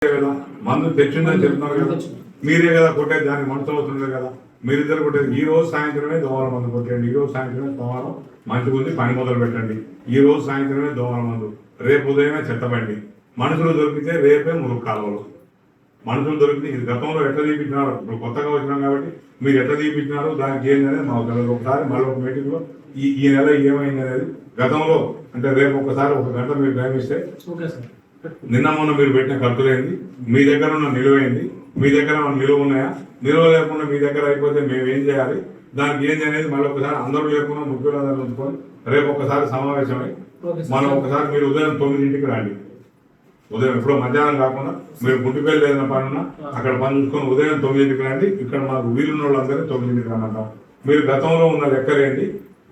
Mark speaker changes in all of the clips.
Speaker 1: కదా మందు తెచ్చిందని చెప్తున్నారు కదా, మీరే కదా కొట్టేది, దానికి మనసు అవుతుంది కదా, మీరిద్దరు కొట్టేది. ఈ రోజు సాయంత్రమే దోమల మందు కొట్టండి, ఈ రోజు సాయంత్రమే సోమవారం మంచి ఉంది పని మొదలు పెట్టండి, ఈ రోజు సాయంత్రమే దోమల మందు, రేపు ఉదయమే చెత్తబండి. మనుషులు దొరికితే రేపే మురుగు కాలువలు. మనుషులు దొరికితే ఇది గతంలో ఎట్లా తీపించినారు, ఇప్పుడు కొత్తగా వచ్చినాం కాబట్టి మీరు ఎట్లా తీపించినారు దానికి ఏంటనేది మాకు తెలియదు. ఒకసారి మళ్ళీ ఒక మీటింగ్ లో ఈ నెల ఏమైంది అనేది గతంలో అంటే రేపు ఒకసారి 1 గంట మీరు టైం ఇస్తే నిన్న మొన్న మీరు పెట్టిన ఖర్చులేంది, మీ దగ్గర ఉన్న నిలువైంది, మీ దగ్గర నిలువ ఉన్నాయా, నిలువ లేకుండా మీ దగ్గర అయిపోతే మేము ఏం చేయాలి, దానికి ఏంది అనేది మళ్ళీ ఒకసారి అందరూ లేకుండా ముఖ్యులందరూ ఉంచుకొని రేపు ఒకసారి సమావేశమై మనం ఒకసారి మీరు ఉదయం 9ంటికి రండి. ఉదయం ఎప్పుడో మధ్యాహ్నం కాకుండా మీరు గుంటిపల్లి ఏదైనా పని ఉన్నా అక్కడ పని చూసుకొని ఉదయం 9ంటికి రండి. ఇక్కడ మాకు వీలున్న వాళ్ళందరూ 9ంటికి రమ్మంటాం. మీరు గతంలో ఉన్న లెక్కలేండి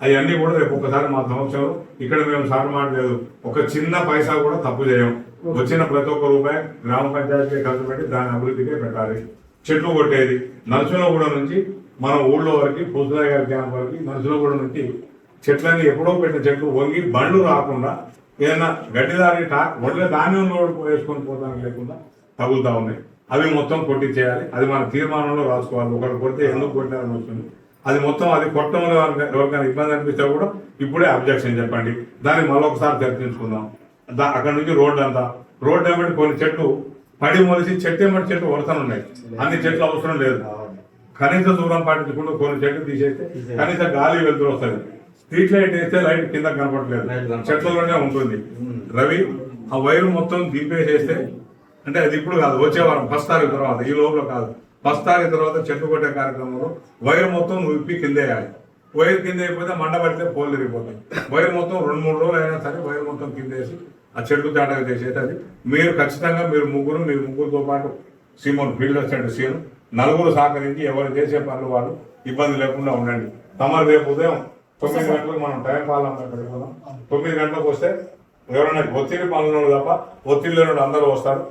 Speaker 1: అవన్నీ కూడా రేపు ఒకసారి మా సంవత్సరం ఇక్కడ మేము సాగు మాట్లేదు, ఒక చిన్న పైసా కూడా తప్పు చేయం. వచ్చిన ప్రతి ఒక్క రూపాయి గ్రామ పంచాయతీకి ఖర్చు పెట్టి దాని అభివృద్ధికే పెట్టాలి. చెట్లు కొట్టేది నరసింహగూడ నుంచి మన ఊళ్ళో వరకు పూసరాయ గారి క్యాంప్ వరకు నరసింహగూడ నుంచి చెట్లన్నీ ఎప్పుడో పెట్టిన చెట్లు వంగి బండ్లు రాకుండా ఏదైనా గడ్డిదారి ఒడ్ల ధాన్యంలో వేసుకొని పోతానికి లేకుండా తగులుతా ఉన్నాయి. అవి మొత్తం కొట్టించేయాలి. అది మన తీర్మానంలో రాసుకోవాలి. ఒకరు కొడితే ఎందుకు కొట్టారని వస్తుంది. అది మొత్తం అది కొట్టడంలో ఎవరికైనా ఇబ్బంది అనిపిస్తే కూడా ఇప్పుడే అబ్జెక్షన్ చెప్పండి. దాన్ని మరొకసారి చర్చించుకుందాం. అక్కడ నుంచి రోడ్డు అంతా రోడ్డు ఏమంటే కొన్ని చెట్లు పడి మొలిసి చెట్టు ఏమంటే చెట్లు వరుసలు ఉన్నాయి. అన్ని చెట్లు అవసరం లేదు. కనీస దూరం పాటించకుండా కొన్ని చెట్లు తీసేస్తే కనీస గాలి వెళ్తూ వస్తుంది. స్ట్రీట్ లైట్ వేస్తే లైట్ కింద కనపడలేదు, చెట్లలోనే ఉంటుంది. రవి ఆ వైరు మొత్తం దింపేసేస్తే అంటే అది ఇప్పుడు కాదు, వచ్చే వారం 1 తారీఖు తర్వాత, ఈ లోపల కాదు, 1 తారీఖు తర్వాత చెట్టు కొట్టే కార్యక్రమంలో వైరు మొత్తం నువ్వు ఇప్పి కింద వేయాలి. వైర్ కింద అయిపోతే మంట పడితే పోలు తిరిగిపోతాయి. వైర్ మొత్తం 2-3 రోజులు అయినా సరే వైర్ మొత్తం కింద వేసి ఆ చెట్టు చాటగా చేసేది. అది మీరు ఖచ్చితంగా మీరు ముగ్గురుతో పాటు సీమోన్ బిల్డర్స్ అంటే సీను నలుగురు సహకరించి ఎవరు చేసే పనులు వాళ్ళు ఇబ్బంది లేకుండా ఉండండి. తమ రేపు ఉదయం 9 గంటలకు మనం టైం పాలన పెట్టుకుందాం. 9 గంటలకు వస్తే ఎవరైనా ఒత్తిడి పనులు తప్ప ఒత్తిడి లేని అందరూ వస్తారు.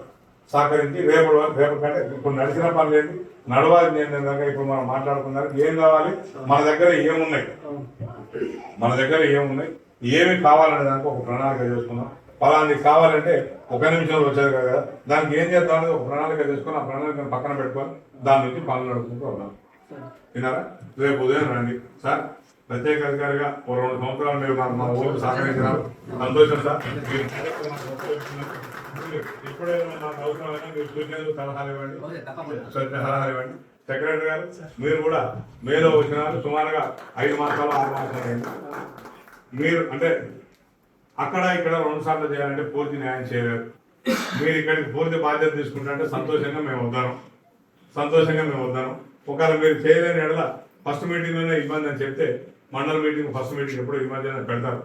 Speaker 1: సహకరించి రేపు కంటే ఇప్పుడు నడిచిన పనులు ఏంటి, నడవాలి ఏంటంటే ఇప్పుడు మనం మాట్లాడుకున్నారు ఏం కావాలి, మన దగ్గర ఏమున్నాయి, ఏమి కావాలనే దానికి ఒక ప్రణాళిక చేసుకున్నాం. ఫలాన్ని కావాలంటే 1 నిమిషంలో వచ్చేది కదా, దానికి ఏం చేద్దాం అనేది ఒక ప్రణాళిక చేసుకుని ఆ ప్రణాళికను పక్కన పెట్టుకొని దాని నుంచి పనులు నడుపుకుంటూ ఉన్నాం. విన్నారా? రేపు ఉదయం రండి సార్. ప్రత్యేక అధికారిగా 2 సంవత్సరాలు మీరు మా ఊరికి సహకరించినారు, సంతోషం సార్. ఎప్పుడైనా మాకు అవసరమైనా మీరు సూచనలు సలహాలు ఇవ్వండి. సెక్రటరీ గారు మీరు కూడా మేలో వచ్చినారు, సుమారుగా 5 మాసాలు 6 మాసాలు అయింది. మీరు అంటే అక్కడ ఇక్కడ 2 సార్లు చేయాలంటే పూర్తి న్యాయం చేయలేరు. మీరు ఇక్కడికి పూర్తి బాధ్యత తీసుకుంటే సంతోషంగా మేము వద్దాం. ఒకవేళ మీరు చేయలేని ఎడల ఫస్ట్ మీటింగ్లోనే ఇబ్బంది అని చెప్తే మండల మీటింగ్ ఫస్ట్ మీటింగ్ ఎప్పుడు ఈ మధ్యన పెడతారు,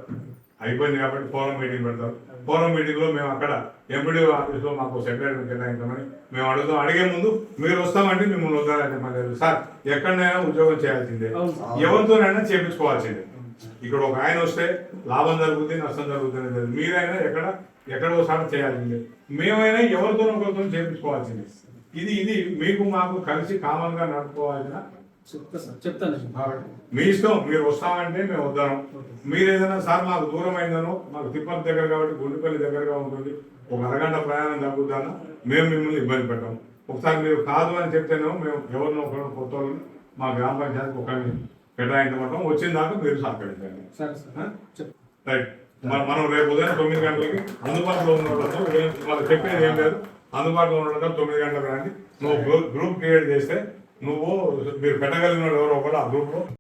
Speaker 1: అయిపోయింది కాబట్టి ఫోరం మీటింగ్ పెడతారు. ఫోరం మీటింగ్లో మేము అక్కడ ఎంపీడీ ఆఫీస్లో మాకు సెక్రటరీ కేటాయించమని మేము అడుగుతాం. అడిగే ముందు మీరు వస్తామంటే మిమ్మల్ని వద్దాలంటే మళ్ళీ సార్ ఎక్కడైనా ఉద్యోగం చేయాల్సిందే, ఎవరితోనైనా చేయించుకోవాల్సిందే. ఇక్కడ ఒక ఆయన వస్తే లాభం జరుగుతుంది నష్టం జరుగుతుంది లేదు, మీరైనా ఎక్కడోసారి చేయాల్సిందే, మేమైనా ఎవరితోనో ఒకరితో చేయించుకోవాల్సిందే. ఇది మీకు మాకు కలిసి కామన్ గా నడుపుకోవాల్సిన
Speaker 2: చెప్తాను.
Speaker 1: మీ ఇష్టం. మీరు వస్తామంటే మేము వద్దాం. మీరు ఏదైనా సార్ మాకు దూరం అయిందనో, మాకు తిప్పతి దగ్గర కాబట్టి గుండిపల్లి దగ్గరగా ఉంటుంది, ఒక అరగంట ప్రయాణం తగ్గుతాను, మేము మిమ్మల్ని ఇబ్బంది పెట్టాం. ఒకసారి మీరు కాదు అని చెప్తేనేమో మేము ఎవరినో ఒకరు కొత్త వాళ్ళని మా గ్రామ పంచాయతీకి ఒకరిని కేటాయించమంటాం. వచ్చిన దాకా మీరు సహకరించండి. రైట్. మనం రేపు ఉదయం 9 గంటలకి అందుబాటులో ఉన్న వాళ్ళు చెప్పేది ఏం లేదు, అందుబాటులో ఉండడం 9 గంటలకు రండి. నువ్వు గ్రూప్ క్రియేట్ చేస్తే మీరు పెట్టగలిగిన ఎవరో ఒకరు ఆ గ్రూప్లో